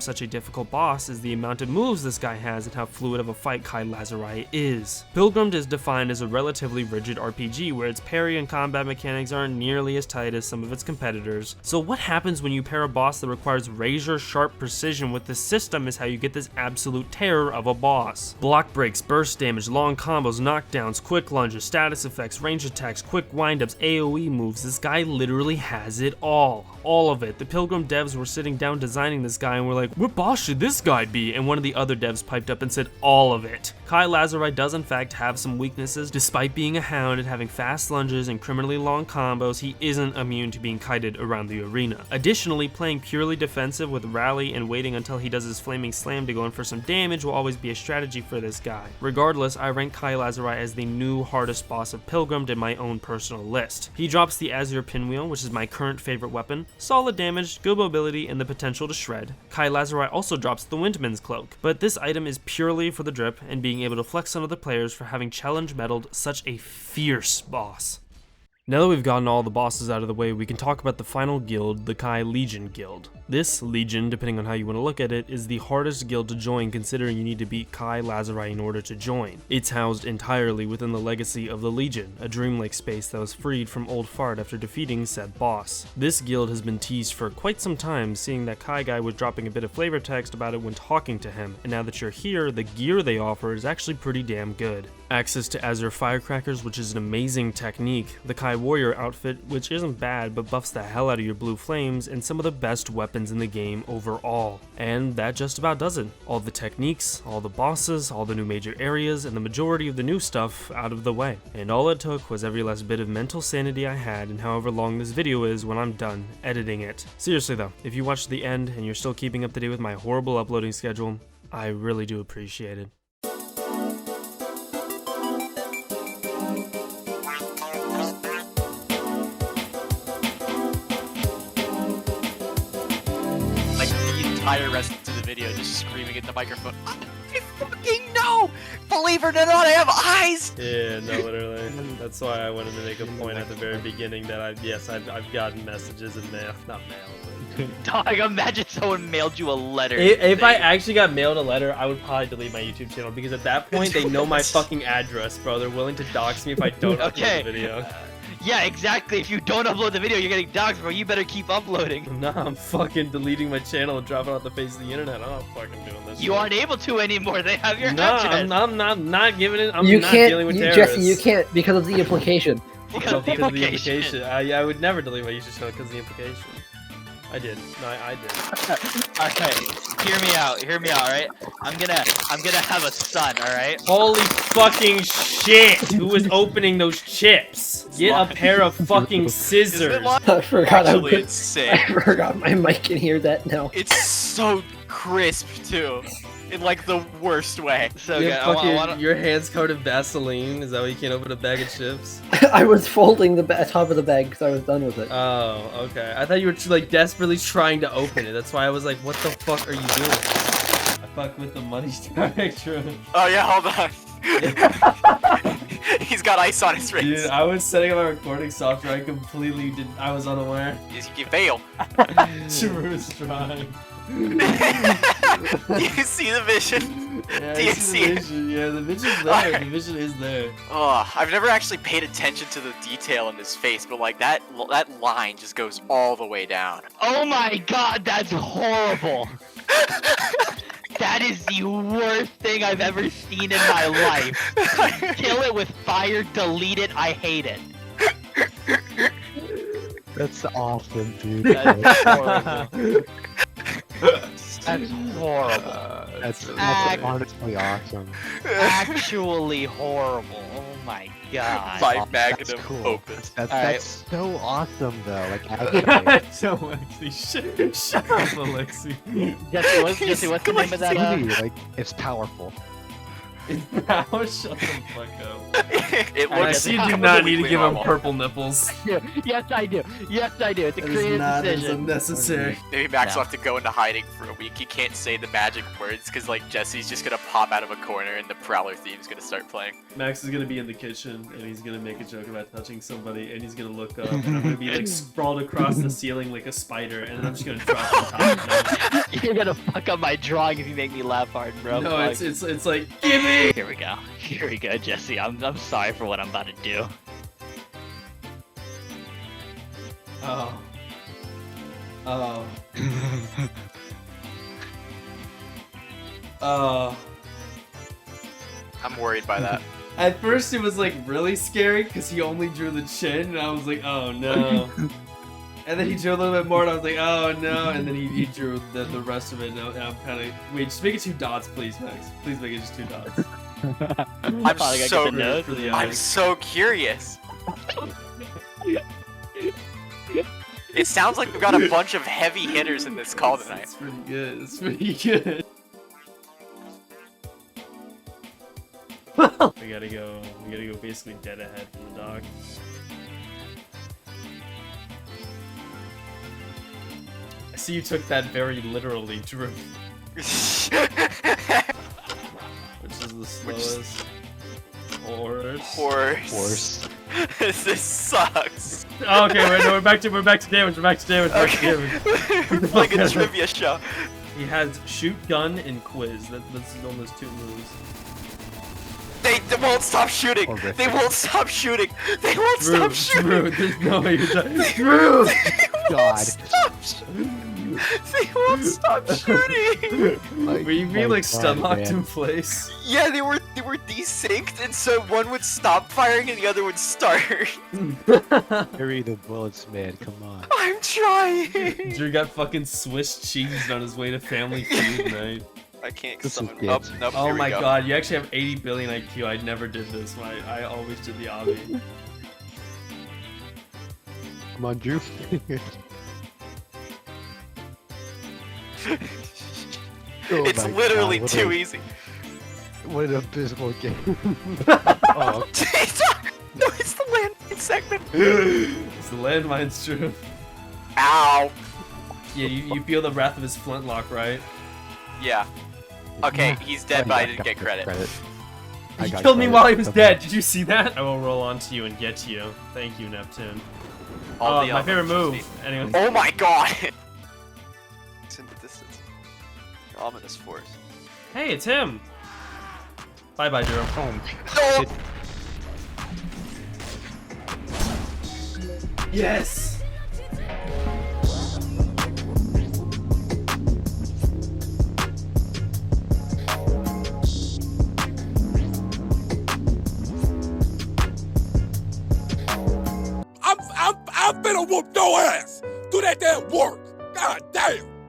such a difficult boss is the amount of moves this guy has and how fluid of a fight Kai Lazari is. Pilgrammed is defined as a relatively rigid RPG where its parry and combat mechanics aren't nearly as tight as some of its competitors. So what happens when you pair a boss that requires razor sharp precision with this system is how you get this absolute terror of a boss. Block breaks, burst damage, long combos, knockdowns, quick lunges, status effects, range attacks, quick windups, AoE moves. This guy literally has it all. All of it. The Pilgrim devs were sitting down designing this guy and were like, what boss should this guy be? And one of the other devs piped up and said all of it. Kai Lazari does in fact have some weaknesses. Despite being a hound and having fast lunges and criminally long combos, he isn't immune to being kited around the arena. Additionally, playing purely defensive with rally and waiting until he does his flaming slam to go in for some damage will always be a strategy for this guy. Regardless, I rank Kai Lazari as the new hardest boss of Pilgrimmed in my own personal list. He drops the Azure Pinwheel, which is my current favorite weapon, solid damage, good mobility, and the potential to shred. Kai Lazari also drops the Windman's Cloak, but this item is purely for the drip and being able to flex on other players for having challenge medaled such a fierce boss. Now that we've gotten all the bosses out of the way, we can talk about the final guild, the Kai Legion Guild. This Legion, depending on how you want to look at it, is the hardest guild to join considering you need to beat Kai Lazari in order to join. It's housed entirely within the legacy of the Legion, a dreamlike space that was freed from Old Fart after defeating said boss. This guild has been teased for quite some time, seeing that Kai Guy was dropping a bit of flavor text about it when talking to him, and now that you're here, the gear they offer is actually pretty damn good. Access to Azure Firecrackers, which is an amazing technique, the Kai Warrior outfit, which isn't bad but buffs the hell out of your blue flames, and some of the best weapons in the game overall. And that just about does it. All the techniques, all the bosses, all the new major areas, and the majority of the new stuff out of the way. And all it took was every last bit of mental sanity I had in however long this video is when I'm done editing it. Seriously though, if you watched to the end and you're still keeping up to date with my horrible uploading schedule, I really do appreciate it. Entire rest of the video just screaming at the microphone. I fucking know! Believe it or not, I have eyes! Yeah, no, literally. That's why I wanted to make a point at the very beginning that I've gotten messages in mail. Not mail, but... Dog, imagine someone mailed you a letter. If I actually got mailed a letter, I would probably delete my YouTube channel because at that point they know my fucking address, bro. They're willing to dox me if I don't upload the video. Yeah, exactly. If you don't upload the video, you're getting doxxed, bro. You better keep uploading. Nah, I'm fucking deleting my channel and dropping off the face of the internet. I'm not fucking doing this. You aren't able to anymore. They have your address. I'm not giving it. I'm not dealing with terrorists. Jesse, you can't because of the implication. Because of the implication. I would never delete my YouTube channel because of the implication. I did. No, I did. Alright, hear me out, alright? I'm gonna have a son, alright? Holy fucking shit! Who is opening those chips? Get a pair of fucking scissors. I forgot Actually, it's sick. I forgot my mic can hear that now. It's so crisp, too. In, like, the worst way. So You good. have fucking, your hands covered in Vaseline? Is that why you can't open a bag of chips? I was folding the top of the bag because I was done with it. Oh, okay. I thought you were like desperately trying to open it. That's why I was like, what the fuck are you doing? I fuck with the money spectrum. Oh yeah, hold on. He's got ice on his wrist. Dude, I was setting up my recording software. I completely did. I was unaware. You fail. True strong. Do you see the vision? Yeah, Do you see it? Yeah, the vision's there. The vision is there. Oh, I've never actually paid attention to the detail in his face, but like that line just goes all the way down. Oh my god, that's horrible. That is the worst thing I've ever seen in my life. Kill it with fire, delete it, I hate it. That's awesome, dude. That's horrible. That's horrible. That's honestly awesome. Actually horrible. Oh my god. My magnum cool. opus. That's so awesome, though. Like, actually. So actually, shut up, Alexi. Jesse, what's the name of that? Really, like, it's powerful. Now shut the fuck up. It looks you do not need to give him purple nipples. Yes, I do. Yes, I do. It's a creative decision. Unnecessary. Maybe Max will have to go into hiding for a week. He can't say the magic words because like Jesse's just gonna pop out of a corner and the Prowler theme's gonna start playing. Max is gonna be in the kitchen and he's gonna make a joke about touching somebody and he's gonna look up and I'm gonna be like sprawled across the ceiling like a spider and then I'm just gonna drop on top of him. You're gonna fuck up my drawing if you make me laugh hard, bro. No, Like, it's like give me. Here we go. Here we go, Jesse. I'm sorry for what I'm about to do. Oh. Oh. Oh. I'm worried by that. At first it was like really scary because he only drew the chin and I was like, oh no. And then he drew a little bit more and I was like, oh no. And then he drew the rest of it and I'm kind of... Wait, just make it 2 dots, please, Max. Please make it just 2 dots. I'm so curious. It sounds like we've got a bunch of heavy hitters in this call tonight. It's pretty good. It's pretty good. We gotta go basically dead ahead from the dog. I see you took that very literally, Drew. Which is the slowest? Horse. This sucks. Oh, okay, we're back to damage. Okay. We're playing a trivia show. He has shoot, gun, and quiz. That's almost 2 moves. They won't stop shooting. Horrific. They won't stop shooting. They won't stop shooting. Drew, there's no way you're done. Drew! God. They won't stop shooting. Were you being like stun locked in place? Yeah, they were desynced, and so one would stop firing and the other would start. Carry the bullets, man. Come on. I'm trying. Drew got fucking Swiss cheese on his way to Family Feud night. I can't This is summon. good. Oh, nope, Oh here we my go. god, you actually have 80 billion IQ. I never did this. I always did the obby. Come on, Drew. Oh It's my literally God, too easy. What an abysmal game. Oh, No, it's the landmine segment. It's the landmines, Drew. Ow. Yeah, you feel the wrath of his flintlock, right? Yeah. Okay, he's dead, but I didn't get credit. He killed me while he was dead. Did you see that? I will roll onto you and get to you. Thank you, Neptune. All the my favorite elements move. Anyway. Oh my god. It's in the distance. Ominous force. Hey, it's him. Bye bye, Drew. No! Yes. whoop your ass. Do that damn work. God damn.